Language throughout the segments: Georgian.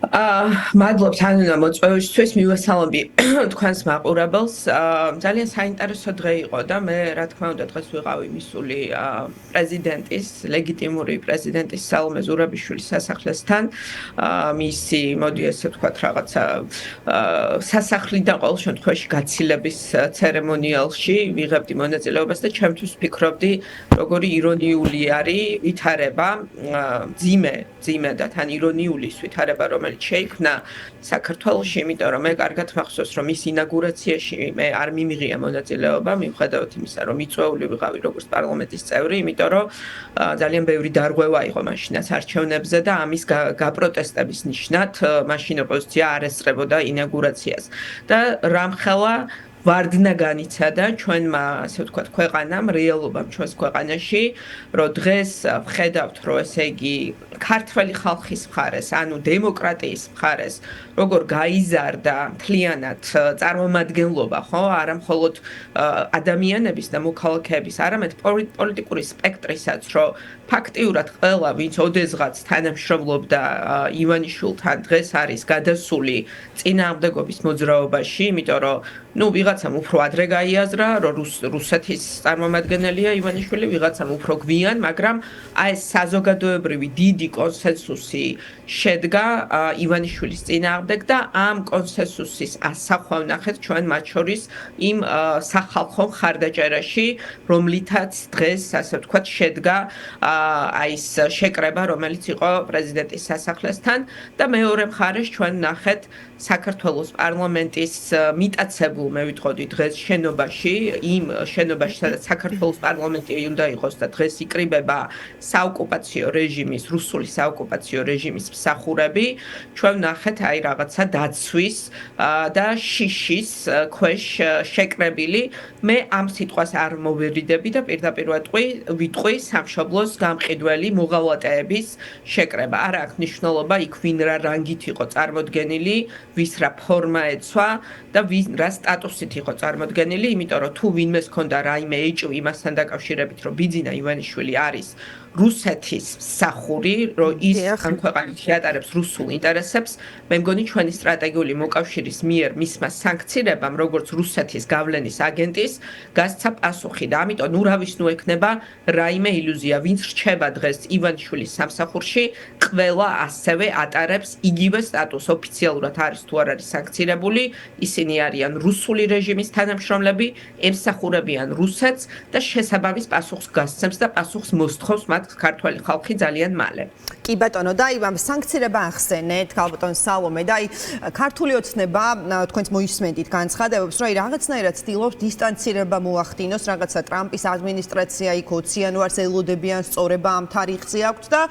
მადლობთ ანუნა მოწვევისთვის, მივესალმები თქვენს მაყურებელს. ძალიან საინტერესო დღე იყო და მე რა თქმა უნდა დღეს ვიყავი მისული პრეზიდენტის, ლეგიტიმური პრეზიდენტის სალომე ზურაბიშვილის სასახლესთან. მისი, მოდი ესე ვთქვათ, რაღაცა სასახლიდან ყოველ შემთხვევაში გაცილების ცერემონიალში ვიღებდი მონაწილეობას და ჩემთვის ვფიქრობდი, როგორი ირონიული არის ვითარება, ძიმე და თან ირონიული ვითარება, რომელიც შეიქმნა საქართველოში, იმიტომ რომ მე კარგად მახსოვს, რომ ის ინაგურაციაში მე არ მიმიღია მონაწილეობა, მიუხედავად იმისა, რომ მიწვეული ვიყავი როგორც პარლამენტის წევრი, იმიტომ რომ ძალიან ბევრი დარღვევა იყო მაშინაც არჩევნებზე და ამის გაპროტესტების ნიშნად მაშინ ოპოზიცია არ ესწრებოდა ინაგურაციას. და რამხელა ვარდნა განიცადა ჩვენმა, ასე ვთქვათ, ქვეყანამ, რეალობამ ჩვენს ქვეყანაში, რომ დღეს ვხედავთ, რომ ესე იგი ქართველი ხალხის მხარეს, ანუ დემოკრატიის მხარეს, როგორ გაიზარდა მთლიანად წარმომადგენლობა, ხო, არა მხოლოდ ადამიანების და მოქალაქეების, არამედ პოლიტიკური სპექტრისაც, რომ ფაქტიურად ყველა, ვინც ოდესღაც თანამშრომლობდა ივანიშვილთან, დღეს არის გადასული წინააღმდეგობის მოძრაობაში, იმიტომ რომ ვიღაცამ უფრო ადრე გაიაზრა, რომ რუსეთის წარმომადგენელია ივანიშვილი, ვიღაცამ უფრო გვიან, მაგრამ აი ეს საზოგადოებრივი დიდი კონსენსუსი შედგა ივანიშვილის წინააღმდეგ და ამ კონსენსუსის ასახვა ვნახეთ ჩვენ მათ შორის იმ სახალხო მხარდაჭერაში, რომლითაც დღეს, ასე ვთქვათ, შედგა აი ეს შეკრება, რომელიც იყო პრეზიდენტის სასახლესთან და მეორე მხარეს ჩვენ ვნახეთ საქართველოს პარლამენტის მიტაცებულ, მე ვიტყოდი დღეს შენობაში, იმ შენობაში, სადაც საქართველოს პარლამენტი უნდა იყოს და დღეს იკრიბება საოკუპაციო რეჟიმის, რუსული საოკუპაციო რეჟიმის მსახურები, ჩვენ ვნახეთ აი რაღაცა დაცვის და შიშის ქვეშ შეკრებილი. მე ამ სიტყვას არ მოვერიდები და პირდაპირ ვიტყვი სამშობლოს გამყიდველი მოღალატეების შეკრება. არ აქვს მნიშვნელობა იქ ვინ რა რანგით იყო წარმოდგენილი, ვის რა ფორმა ეცვა და რა სტატუსით იყო წარმოდგენილი, იმიტომ რომ თუ ვინმეს ჰქონდა რაიმე ეჭვი იმასთან დაკავშირებით, რომ ბიძინა ივანიშვილი არის რუსეთის მსახური, რომ ის ამ ქვეყანაში ატარებს რუსულ ინტერესებს, მე მგონი ჩვენი სტრატეგიული მოკავშირის მიერ მისმა სანქციებამ, როგორც რუსეთის გავლენის აგენტის, გასცა პასუხი და ამიტომ ურავის ექნება რაიმე ილუზია, ვინც რჩება დღეს ივანიშვილის სამსახურში, ყველა ასევე ატარებს იგივე სტატუსს, ოფიციალურად არის თუ არ არის სანქცირებული, ისინი არიან რუსული რეჟიმის თანამშრომლები, ემსახურებიან რუსეთს და შესაბამის პასუხს გასცემს და პასუხს მოსთხოვს მათ ქართველი ხალხი ძალიან მალე. კი ბატონო, და აი სანქცირება ახსენეთ, ქალბატონ სალომე, და აი ქართული ოცნება, თქვენც მოისმენთ განცხადებებს, რომ აი რაღაცნაირად ცდილობს დისტანცირება მოახდინოს, რაღაცა ტრამპის ადმინისტრაცია იქ 20 იანვარს ელოდებიან სწორება ამ თარიღზე აქვთ და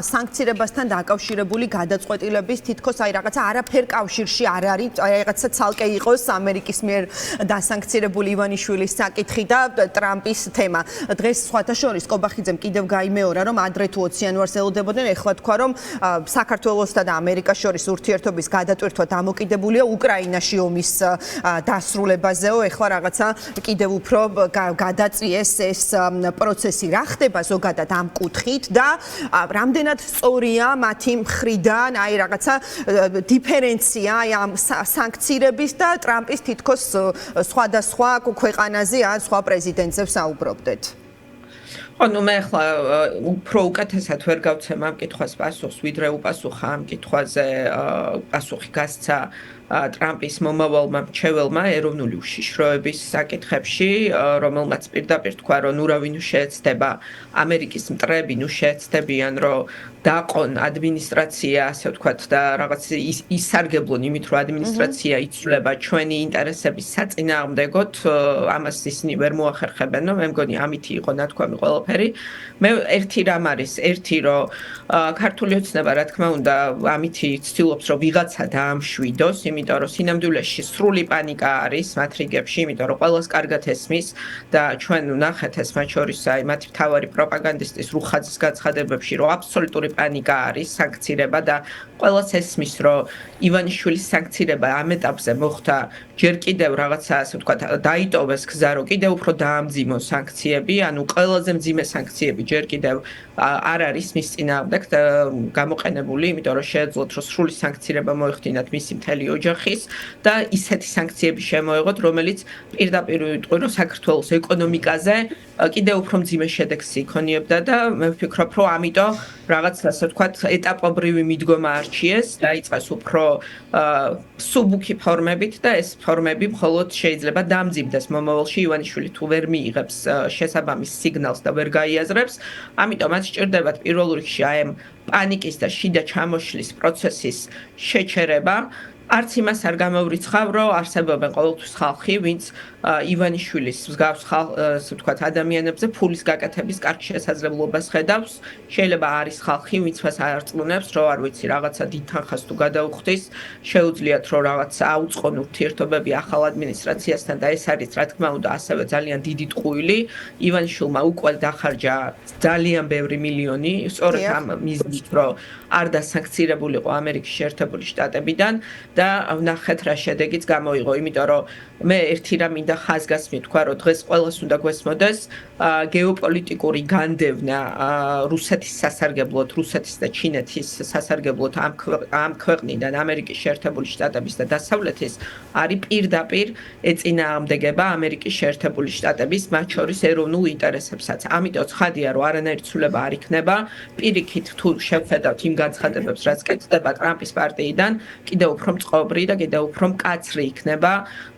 სანქცირებასთან დაკავშირებული გადაწყვეტილების თითქოს აი რაღაცა არაფერ კავშირში არ არის, აი რაღაცა ცალკე იყოს ამერიკის მიერ დასანქცირებული ივანიშვილის საკითხი და ტრამპის თემა. დღეს სხვათა შორის კობახიძემ კიდევ გაიმეორა, რომ ადრე თუ 20 იანვარს ელოდებოდნენ, ეხლა თქვა, რომ საქართველოსთან და ამერიკას შორის ურთიერთობის გადატვირთვა დამოკიდებულია უკრაინაში ომის დასრულებაზეო, ეხლა რაღაცა კიდევ უფრო გადაწიეს ეს პროცესი. რა ხდება ზოგადად ამ კუთხით და რამდენად სწორია მათი მხრიდან აი რაღაცა დიფერენცია აი ამ სანქციების და ტრამპის თითქოს სხვადასხვა ქვეყანაზე ან სხვა პრეზიდენტზე ვსაუბრობდეთ. მე ახლა უფრო უკეთესად ვერ გავცემ ამ კითხვას პასუხს, ვიდრე უპასუხა ამ კითხვაზე პასუხი გასცა ტრამპის მომავალმა მრჩეველმა ეროვნული უშიშროების საკითხებში, რომელმაც პირდაპირ თქვა, რომ ურავინ შეეცდება ამერიკის მტრები შეეცდებიან, რომ დაყონ ადმინისტრაცია, ასე ვთქვათ, და რაღაც ისარგებლონ იმით, რომ ადმინისტრაცია იცვლება ჩვენი ინტერესების საწინააღმდეგოდ, ამას ისინი ვერ მოახერხებენ, მე მგონი ამითი იყო ნათქვამი ყველაფერი. მე ერთი რამ არის, რომ ქართული ოცნება, რა თქმა უნდა, ამითი ცდილობს, რომ ვიღაცა დაამშვიდოს, იმიტომ რომ სინამდვილეში სრული პანიკა არის მათ რიგებში, იმიტომ რომ ყველას კარგად ესმის და ჩვენ ვნახეთ ეს მათ შორის აი მათი მთავარი პროპაგანდისტის რუხაძის განცხადებებში, რომ აბსოლუტური პანიკა არის, სანქცირება და ყველას ესმის, რომ ივანიშვილის სანქცირება ამ ეტაპზე მოხდა ჯერ კიდევ რაღაცა, ასე ვთქვათ, დაიტოვეს გზა, რომ კიდევ უფრო დაამძიმოს სანქციები, ანუ ყველაზე მძიმე სანქციები ჯერ კიდევ არ არის მის წინააღმდეგ გამოყენებული, იმიტომ რომ შეეძლოთ, რომ სრული სანქცირება მოეხდინათ მისი მთელი ოჯახის და ისეთი სანქციები შემოეღოთ, რომელიც პირდაპირ ვიტყვი, რომ საქართველოს ეკონომიკაზე კიდევ უფრო მძიმე შედეგს იქონიებდა და მე ვფიქრობ, რომ ამიტომ რაღაც, ასე ვთქვათ, ეტაპობრივი მიდგომა არჩიეს, დაიწყეს უფრო სუბუქი ფორმებით და ეს ფორმები მხოლოდ შეიძლება დამძიმდეს მომავალში ივანიშვილი თუ ვერ მიიღებს შესაბამის სიგნალს და ვერ გაიაზრებს, ამიტომ მათ სჭირდებათ პირველ რიგში აი ამ პანიკის და შიდა ჩამოშლის პროცესის შეჩერება. არც იმას არ გამოვრიცხავ, რომ არსებობენ ყოველთვის ხალხი, ვინც ივანიშვილის მსგავს ასე ვთქვათ, ადამიანებზე ფულის გაკეთების კარგ შესაძლებლობას ხედავს. შეიძლება არის ხალხი, ვინც მას არ წლუნებს, რომ არ ვიცი, რაღაცა დიდ თანხას თუ გადაუხდის, შეუძლიათ, რომ რაღაცა აუწყონ ურთიერთობები ახალ ადმინისტრაციასთან და ეს არის, რა თქმა უნდა, ასევე ძალიან დიდი ტყუილი. ივანიშვილმა უკვე დახარჯა ძალიან ბევრი მილიონი, სწორედ ამ მიზნით, რომ არ დასანქცირებულიყო ამერიკის შეერთებული შტატებიდან და ვნახეთ რა შედეგიც გამოიღო, იმიტომ რომ მე ერთი რამ მინდა ხაზგასმით თქვა, რომ დღეს ყველას უნდა გვესმოდეს გეოპოლიტიკური განდევნა რუსეთის სასარგებლოდ, რუსეთის და ჩინეთის სასარგებლოდ ამ ქვეყნიდან ამერიკის შეერთებული შტატების და დასავლეთის არის პირდაპირ ეწინააღმდეგება ამერიკის შეერთებული შტატების მათ შორის ეროვნულ ინტერესებსაც. ამიტომ ცხადია, რომ არანაირი ცვლილება არ იქნება. პირიქით თუ შევხედავთ იმ განცხადებებს, რაც კეთდება ტრამპის პარტიიდან, კიდევ უფრო მწყობრი და კიდევ უფრო მკაცრი იქნება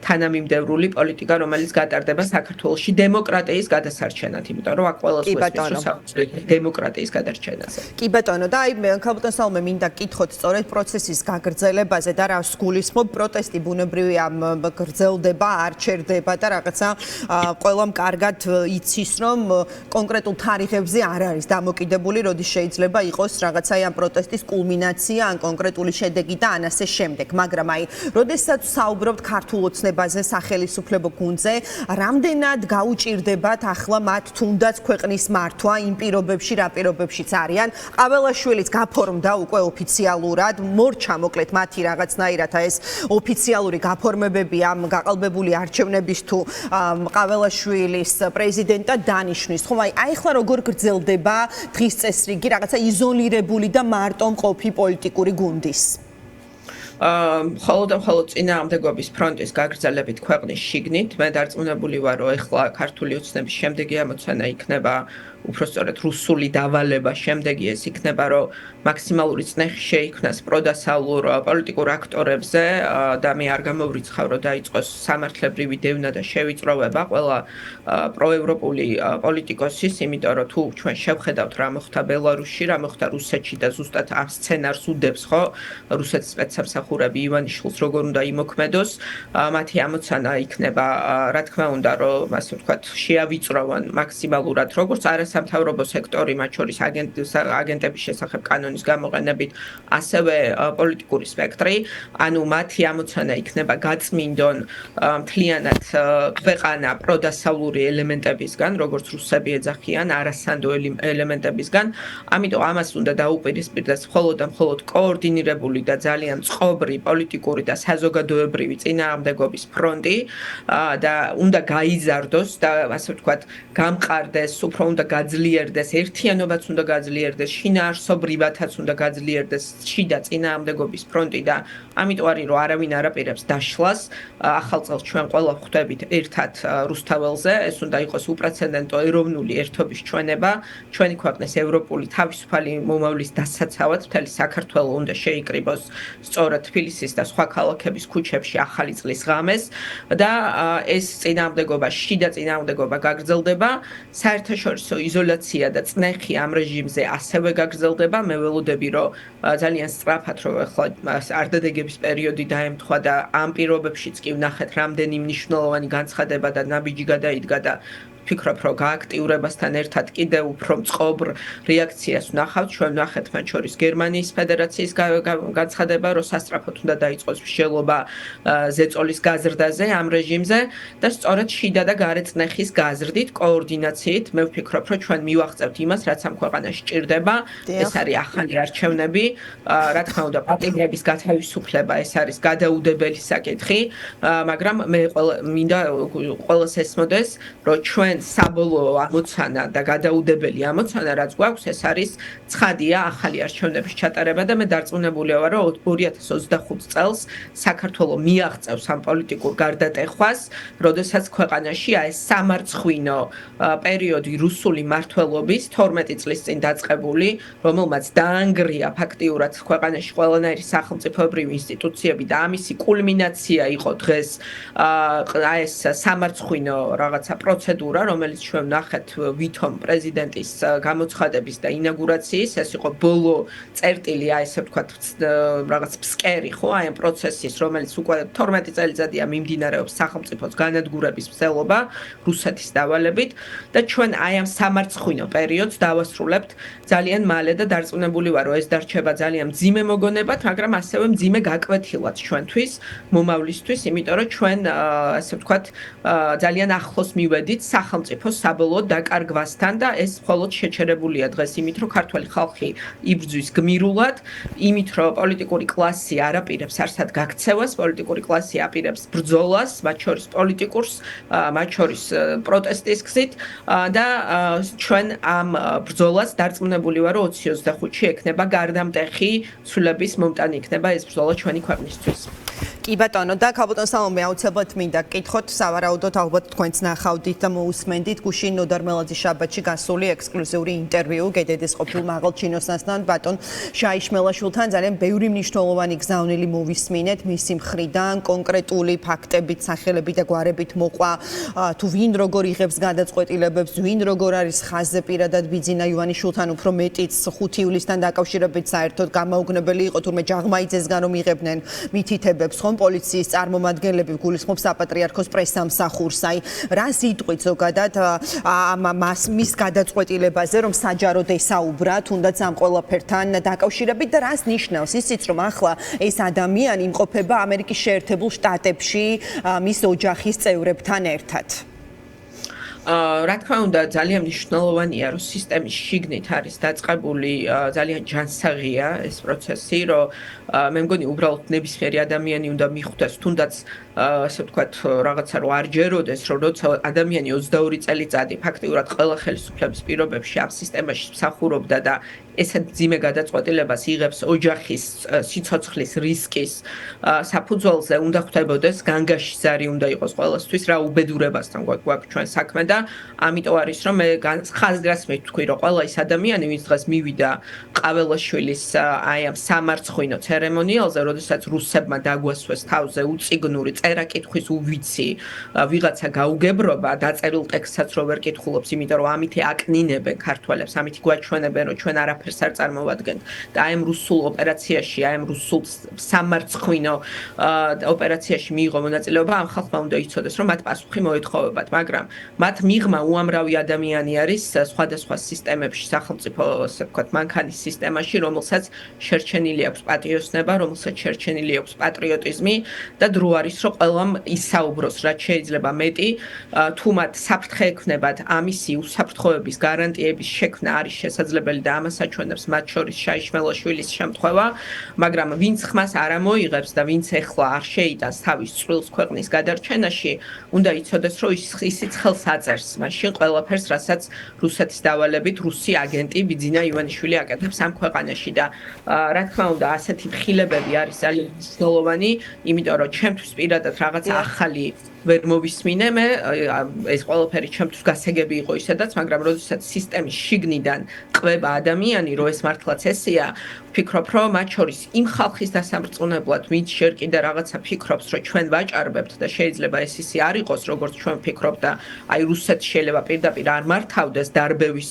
თანამიმდევრული პოლიტიკა, რომელიც გატარდება საქართველოში დემოკრატიის გადასარჩენად, იმიტომ რომ აქ ყველას გვესმის დემოკრატიის გადარჩენაზე. კი ბატონო, და აი ქალბატონ სალომე მინდა გკითხოთ სწორედ პროცესის გაგრძელებაზე და რას გულისხმობ, პროტესტი ბუნებრივია გრძელდება, არ ჩერდება და რაღაცა ყველამ კარგად იცის, რომ კონკრეტულ თარიღებზე არ არის დამოკიდებული, როდის შეიძლება იყოს რაღაცა ამ პროტესტის კულმინაცია, ან კონკრეტული შედეგი და ან ასე შემდეგ. მაგრამ აი, როდესაც საუბრობთ ქართულ ოცნებაზე, სახელმწიფო გუნდზე, რამდენად გაუჭირდებათ ახლა მათ თუნდაც ქვეყნის მართვა იმ პირობებში, რა პირობებშიც არიან. ყაველაშვილიც გაფორმდა უკვე ოფიციალურად, მორჩა მოკლედ მათი რაღაცნაირად ეს ოფიციალური გაფორმებები ამ გაყალბებული არჩევნების თუ ყაველაშვილის პრეზიდენტად დანიშვნის. ხომ აი ახლა როგორ გრძელდება დღის წესრიგი რაღაცა იზოლირებული და მარტო მყოფი პოლიტიკური გუნდის? მხოლოდ წინააღმდეგობის ფრონტის გაგრძელებით ქვეყნის შიგნით მე დარწმუნებული ვარ, რომ ეხლა ქართული ოცნების შემდეგი ამოცანა იქნება უпростоრად რუსული დავალება, შემდეგი ეს იქნება, რომ მაქსიმალური წნეხი შეიქმნას პროდასავლურ პოლიტიკურ აქტორებზე და მე არ გამოვრიცხავ, რომ დაიწყოს სამართლებრივი დევნა და შევიწროვება ყველა პროევროპული პოლიტიკოსის, იმიტომ რომ თუ ჩვენ შევხედავთ რა მოხდა ბელარუსში, რა მოხდა რუსეთში და ზუსტად ამ სცენარს უდებს, ხო, რუსეთის სპეცსამსახურები ივანიშვილს როგორ უნდა იმოქმედოს, მათი ამოცანა იქნება, რა თქმა უნდა, რომ ასე ვთქვათ, შეავიწროვონ მაქსიმალურად როგორც არასამთავრობო სექტორი, მათ შორის აგენტების შესახებ კანონის გამოყენებით, ასევე პოლიტიკური სპექტრი, ანუ მათი ამოცანა იქნება გაწმინდონ მთლიანად ქვეყანა პროდასავლური ელემენტებისგან, როგორც რუსები ეძახიან, არასანდო ელემენტებისგან, ამიტომ ამას უნდა დაუპირისპირდეს მხოლოდ და მხოლოდ კოორდინირებული და ძალიან წყობრი პოლიტიკური და საზოგადოებრივი წინააღმდეგობის ფრონტი და უნდა გაიზარდოს და ასე ვთქვათ, გამყარდეს, უფრო უნდა გაძლიერდეს, ერთიანობაც უნდა გაძლიერდეს, შინაარსობრივათაც უნდა გაძლიერდეს შიდა წინააღმდეგობის ფრონტი და ამიტომ არის, რომ არავინ არ აპირებს დაშლას. ახალ წელს ჩვენ ყველა ხვდებით ერთად რუსთაველზე, ეს უნდა იყოს უპრეცედენტო ეროვნული ერთობის ჩვენება, ჩვენი ქვეყნის ევროპული თავისუფალი მომავლის დასაცავად მთელი საქართველო უნდა შეიკრიბოს სწორად თბილისის და სხვა ქალაქების ქუჩებში ახალი წლის ღამეს და ეს წინააღმდეგობა, შიდა წინააღმდეგობა გაგრძელდება, საერთაშორისო იზოლაცია და წნეხი ამ რეჟიმზე ასევე გაგრძელდება. მე ველოდები, რომ ძალიან სწრაფად რომ ახლა არდადეგების პერიოდი დაემთხვა და ამ პირობებშიც კი ვნახეთ რამდენი მნიშვნელოვანი განცხადება და ნაბიჯი გადაიდგა და ვფიქრობ, რომ გააქტიურებასთან ერთად კიდევ უფრო მწყობრ რეაქციას ვნახავთ. ჩვენ ვნახეთ მათ შორის გერმანიის ფედერაციის განცხადება, რომ სასწრაფოდ უნდა დაიწყოს მსჯელობა ზეწოლის გაზრდაზე ამ რეჟიმზე და სწორედ შიდა და გარეწნეხის გაზრდით, კოორდინაციით მე ვფიქრობ, რომ ჩვენ მივაღწევთ იმას, რაც ამ ქვეყანაში ჭირდება. ეს არის ახალი არჩევნები, რა თქმა უნდა, პატიმრების გათავისუფლება, ეს არის გადაუდებელი საკითხი, მაგრამ მე მინდა ყველას ესმოდეს, რომ ჩვენ საბოლოო ამოცანა და გადაუდებელი ამოცანა, რაც გვაქვს, ეს არის ცხადია ახალი არჩევნების ჩატარება და მე დარწმუნებული ვარ, რომ 2025 წელს საქართველოს მიაღწევს ამ პოლიტიკურ გარდატეხვას, როდესაც ქვეყანაში ეს სამარცხვინო პერიოდი რუსული მმართველობის 12 წლის წინ დაწყებული, რომელმაც დაანგრია ფაქტიურად ქვეყანაში ყველანაირი სახელმწიფოებრივი ინსტიტუციები და ამისი კულმინაცია იყო დღეს ეს სამარცხვინო რაღაცა პროცედურა, რომელიც ჩვენ ვნახეთ ვითომ პრეზიდენტის გამოცხადების და ინაგურაციის, ეს იყო ბოლო წერტილი, ესე ვთქვათ, რაღაც ფსკერი, ხო, აი ამ პროცესის, რომელიც უკვე 12 წელიწადია მიმდინარეობს სახელმწიფოს განადგურების მცდელობა რუსეთის დავალებით და ჩვენ აი ამ სამარცხვინო პერიოდს დავასრულებთ ძალიან მალე და დარწმუნებული ვარ, რომ ეს დარჩება ძალიან მძიმე მოგონებად, მაგრამ ასევე მძიმე გაკვეთილად ჩვენთვის, მომავლისთვის, იმიტომ რომ ჩვენ ასე ვთქვათ, ძალიან ახლოს მივედით სახელმწიფოს საბოლოო დაკარგვასთან და ეს მხოლოდ შეჩერებულია დღეს იმით, რომ ქართველი ხალხი იბრძვის გმირულად, იმით, რომ პოლიტიკური კლასი არ აპირებს არსად გაქცევას, პოლიტიკური კლასი აპირებს ბრძოლას, მათ შორის პოლიტიკურს, მათ შორის პროტესტის გზით და ჩვენ ამ ბრძოლას დარწმუნებული ვარ, რომ 2025-ში ექნება გარდამტეხი ცვლილების მომტანი იქნება ეს ბრძოლა ჩვენი ქვეყნისთვის. კი ბატონო, და ქალბატონ სალომე, აუცილებლად მინდა გკითხოთ, სავარაუდოდ ალბათ თქვენც ნახავდით და მოусმენდით გუშინ ნოდარმელაძის შაბათში გასული ექსკლუზიური ინტერვიუ გედედის ყოფილ მაღალ ჩინოსნასთან ბატონ შაიშმელაშვილთან. ძალიან ბევრი მნიშვნელოვანი გზავნილი მოვისმინეთ მისი მხრიდან, კონკრეტული ფაქტებით, სახელებით და გვარებით მოყვა თუ ვინ როგორ იღებს გადაწყვეტილებებს, ვინ როგორ არის ხაზზე პირადად ბიძინა ივანიშვილთან უფრო მეტიც 5 ივლისთან დაკავშირებით საერთოდ გამაოგნებელი იყო თურმე ჯაღმაიძესგან რომ იღებდნენ მითითებებს ხომ პოლიციის წარმომადგენლები გულისხმობს საპატრიარქოს პრესამსახურს. აი, რა სიტყვით ზოგადად მის გადაწყვეტილებაზე, რომ საჯაროდ ესაუბრა, თუნდაც ამ ყველაფერთან დაკავშირებით და რას ნიშნავს ისიც, რომ ახლა ეს ადამიანი იმყოფება ამერიკის შეერთებულ შტატებში მის ოჯახის წევრებთან ერთად. რა თქმა უნდა, ძალიან მნიშვნელოვანია, რომ სისტემის შიგნით არის დაწყებული ძალიან ჯანსაღია ეს პროცესი, რომ მე მგონი უბრალოდ ნებისმიერი ადამიანი უნდა მიხვდეს, თუნდაც ასე ვთქვათ, რაღაცა რო არ ჯეროდეს, რომ როცა ადამიანი 22 წელიწადი ფაქტიურად ყველა ხელისუფლების პირობებში ამ სისტემაში მსახურობდა და ესეთ ძიმე გადაწყვეტილებას იღებს ოჯახის სიცოცხლის რისკის საფუძველზე, უნდა ხვდებოდეს განგაშისარი უნდა იყოს ყველასთვის, რა უბედურებასთან გვაქვს ჩვენ საქმე და ამიტომ არის რომ მე ხაზგასმით ვთქვი, რომ ყველა ის ადამიანი, ვინც დღეს მივიდა ყაველაშვილის აი ამ სამარცხვინო ცერემონიალზე, როდესაც რუსებმა დაგვასვეს თავზე უწიგნური წერა-კითხვის უვიცი ვიღაცა გაუგებრობა, დაწერილ ტექსტსაც რო ვერ კითხულობს, იმიტომ რომ ამითი აკნინებენ ქართველებს, ამითი გვაჩვენებენ, რომ ჩვენ არაფერს არ წარმოვადგენთ და აი ამ რუსულ ოპერაციაში, აი ამ რუსულ სამარცხვინო ოპერაციაში მიიღო მონაწილეობა, ამ ხალხმა უნდა იცოდეს, რომ მათ პასუხი მოეთხოვებათ, მაგრამ მათ მიღმა უამრავი ადამიანი არის სხვადასხვა სისტემებში, სახელმწიფო, ასე ვთქვათ, მანქანის სისტემაში, რომელსაც შერჩენილი აქვს პატიოსნება, რომელსაც შერჩენილი აქვს პატრიოტიზმი და დრო არის, რომ ყველამ ისაუბროს, რაც შეიძლება მეტი, თუ მათ საფრთხე ექნებათ ამისი უსაფრთხოების გარანტიების შექმნა არის შესაძლებელი და ამას აჩვენებს მათ შორის შაიშმელაშვილის შემთხვევა, მაგრამ ვინც ხმას არ ამოიღებს და ვინც ეხლა არ შეიტანს თავის წვრილს ქვეყნის გადარჩენაში, უნდა იცოდეს, რომ ისიც ხელს აწერს მაშინ ყველაფერს, რასაც რუსეთის დავალებით რუსი აგენტი ბიძინა ივანიშვილი აკეთებს ამ ქვეყანაში და რა თქმა უნდა, ასეთი მხილებები არის ძალიან მნიშვნელოვანი, იმიტომ რომ ჩემთვის პირადად რაღაცა ახალი ვერ მოვისმინე მე, ეს ყველაფერი ჩემთვის გასაგები იყო ისედაც, მაგრამ როდესაც სისტემის შიგნიდან ყვება ადამიანი, რომ ეს მართლაც ესეა, ვფიქრობ, რომ მათ შორის იმ ხალხის დასამრწმუნებლად, ვინც შენ კიდე რაღაცა ფიქრობს, რომ ჩვენ ვაჭარბებთ და შეიძლება ეს ისე არ იყოს, როგორც ჩვენ ვფიქრობთ და აი რუსეთს შეიძლება პირდაპირ არ მართავდეს დარბევის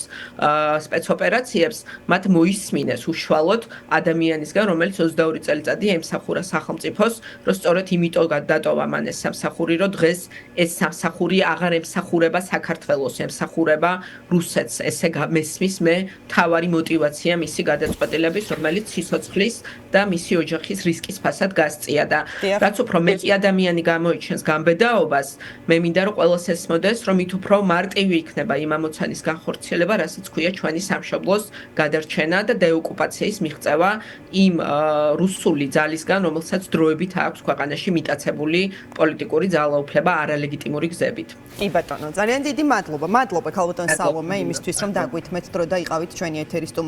სპეცოპერაციებს, მათ მოისმინეს უშუალოდ ადამიანისგან, რომელიც 22 წელიწადია ემსახურა სახელმწიფოს, რომ სწორედ იმიტომ დატოვა მან ეს სამსახური, რომ დღეს ეს სამსახური აღარ ემსახურება საქართველოს, ემსახურება რუსეთს. ესე მესმის მე თავარი мотиваცია მისი გადაწყვეტილების, რომელიც სიცოცხლის და მისი ოჯახის რისკის ფასად გასწია და რაც უფრო მეტი ადამიანი გამოიჩენს გამბედაობას, მე მინდა რომ ყველას ესმოდეს, რომ მით უფრო მარტივი იქნება იმ ამოცანის განხორციელება, რასაც ქვია ჩვენი სამშობლოს გადარჩენა და დეოკუპაციის მიღწევა იმ რუსული ძალისგან, რომელსაც დროებით აქვს ქვეყანაში მიტაცებული პოლიტიკური ძალაუფლება არალეგიტიმური გზებით. კი ბატონო, ძალიან დიდი მადლობა. მადლობა ქალბატონ სალომე იმისთვის, რომ დაგვითმეთ დრო და იყავით ჩვენი ეთერის სტუმარი.